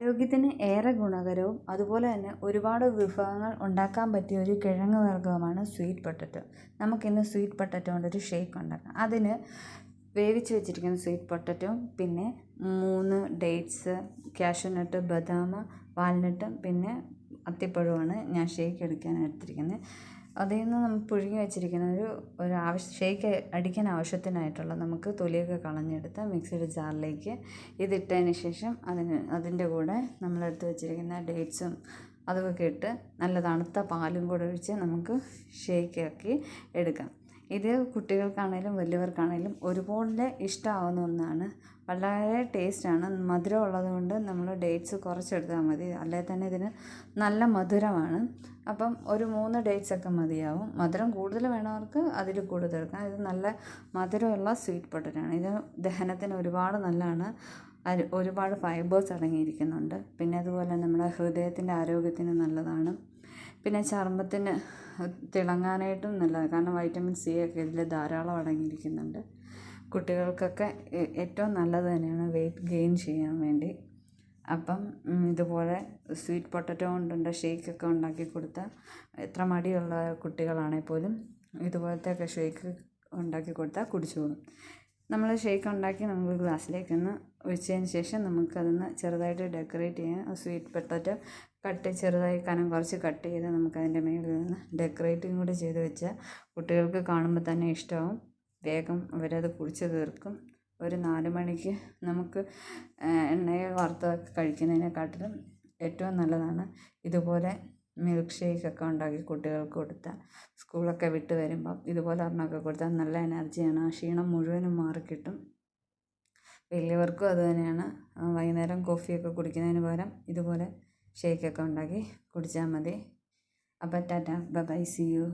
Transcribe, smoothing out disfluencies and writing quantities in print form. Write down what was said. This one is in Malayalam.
ആരോഗ്യത്തിന് ഏറെ ഗുണകരവും അതുപോലെ തന്നെ ഒരുപാട് വിഭവങ്ങൾ ഉണ്ടാക്കാൻ പറ്റിയ ഒരു കിഴങ്ങ് വർഗ്ഗമാണ് സ്വീറ്റ് പൊട്ടറ്റോ. നമുക്കിന്ന് സ്വീറ്റ് പൊട്ടറ്റോ കൊണ്ടൊരു ഷേക്ക് ഉണ്ടാക്കാം. അതിന് വേവിച്ച് വെച്ചിരിക്കുന്ന സ്വീറ്റ് പൊട്ടറ്റോ, പിന്നെ 3 ഡേറ്റ്സ്, കാഷ്യൂനട്ട്, ബദാം, വാൽനട്ട്, പിന്നെ അത്തിപ്പഴമാണ് ഞാൻ ഷേക്ക് എടുക്കാൻ എടുത്തിരിക്കുന്നത്. അതിൽ നിന്ന് നമ്മൾ പുഴുങ്ങി വെച്ചിരിക്കുന്ന ഷേക്ക് അടിക്കാൻ ആവശ്യത്തിനായിട്ടുള്ള നമുക്ക് തൊലിയൊക്കെ കളഞ്ഞെടുത്ത് മിക്സിയുടെ ജാറിലേക്ക് ഇതിട്ടതിന് ശേഷം അതിൻ്റെ കൂടെ നമ്മളെടുത്ത് വെച്ചിരിക്കുന്ന ഡേറ്റ്സും അതൊക്കെ ഇട്ട് നല്ല തണുത്ത പാലും കൂടെ ഒഴിച്ച് നമുക്ക് ഷേക്കാക്കി എടുക്കാം. ഇത് കുട്ടികൾക്കാണേലും വലിയവർക്കാണേലും ഒരുപോലെ ഇഷ്ടമാവുന്ന ഒന്നാണ്. വളരെ ടേസ്റ്റാണ്. മധുരം ഉള്ളത് കൊണ്ട് നമ്മൾ ഡേറ്റ്സ് കുറച്ചെടുത്താൽ മതി, അല്ലെങ്കിൽ തന്നെ ഇതിന് നല്ല മധുരമാണ്. അപ്പം ഒരു 3 ഡേറ്റ്സൊക്കെ മതിയാവും. മധുരം കൂടുതൽ വേണവർക്ക് അതിൽ കൂടുതൽ എടുക്കാം. ഇത് നല്ല മധുരമുള്ള സ്വീറ്റ് പൊട്ടറ്റോയാണ്. ഇത് ദഹനത്തിന് ഒരുപാട് നല്ലതാണ്. ഒരുപാട് ഫൈബേഴ്സ് അടങ്ങിയിരിക്കുന്നുണ്ട്. പിന്നെ അതുപോലെ നമ്മുടെ ഹൃദയത്തിൻ്റെ ആരോഗ്യത്തിന് നല്ലതാണ്. പിന്നെ ചർമ്മത്തിന് തിളങ്ങാനായിട്ടും നല്ലതാണ്. കാരണം വൈറ്റമിൻ സി ഒക്കെ ഇതിൽ ധാരാളം അടങ്ങിയിരിക്കുന്നുണ്ട്. കുട്ടികൾക്കൊക്കെ ഏറ്റവും നല്ലത് തന്നെയാണ് വെയിറ്റ് ഗെയിൻ ചെയ്യാൻ വേണ്ടി. അപ്പം ഇതുപോലെ സ്വീറ്റ് പൊട്ടറ്റോ കൊണ്ടുള്ള ഷേക്കൊക്കെ ഉണ്ടാക്കി കൊടുത്താൽ എത്ര മടിയുള്ള കുട്ടികളാണെങ്കിൽ പോലും ഇതുപോലത്തെയൊക്കെ ഷേക്ക് ഉണ്ടാക്കി കൊടുത്താൽ കുടിച്ചോളും. നമ്മൾ ഷേക്ക് ഉണ്ടാക്കി നമ്മൾ ഗ്ലാസ്സിലേക്കൊന്ന് ഒഴിച്ചതിന് ശേഷം നമുക്കതൊന്ന് ചെറുതായിട്ട് ഡെക്കറേറ്റ് ചെയ്യാം. സ്വീറ്റ് പൊട്ടറ്റോ ചെറുതായി കനം കുറച്ച് കട്ട് ചെയ്ത് നമുക്കതിൻ്റെ മേളിൽ നിന്ന് ഡെക്കറേറ്റിംഗ് കൂടി ചെയ്ത് വെച്ചാൽ കുട്ടികൾക്ക് കാണുമ്പോൾ തന്നെ ഇഷ്ടമാവും. വേഗം അവരത് കുടിച്ച് തീർക്കും. ഒരു 4 മണിക്ക് നമുക്ക് എണ്ണയിൽ വറുത്തൊക്കെ കഴിക്കുന്നതിനെക്കാട്ടിലും ഏറ്റവും നല്ലതാണ് ഇതുപോലെ മിൽക്ക് ഷേക്കൊക്കെ ഉണ്ടാക്കി കുട്ടികൾക്ക് കൊടുത്താൽ. സ്കൂളൊക്കെ വിട്ട് വരുമ്പം ഇതുപോലെ ഒരെണ്ണമൊക്കെ കൊടുത്താൽ നല്ല എനർജിയാണ്. ആ ക്ഷീണം മുഴുവനും മാറിക്കിട്ടും. വലിയവർക്കും അത് തന്നെയാണ്. വൈകുന്നേരം കോഫിയൊക്കെ കുടിക്കുന്നതിന് പകരം ഇതുപോലെ ഷേക്കൊക്കെ ഉണ്ടാക്കി കുടിച്ചാൽ മതി. അപ്പം tata, bye bye, see U.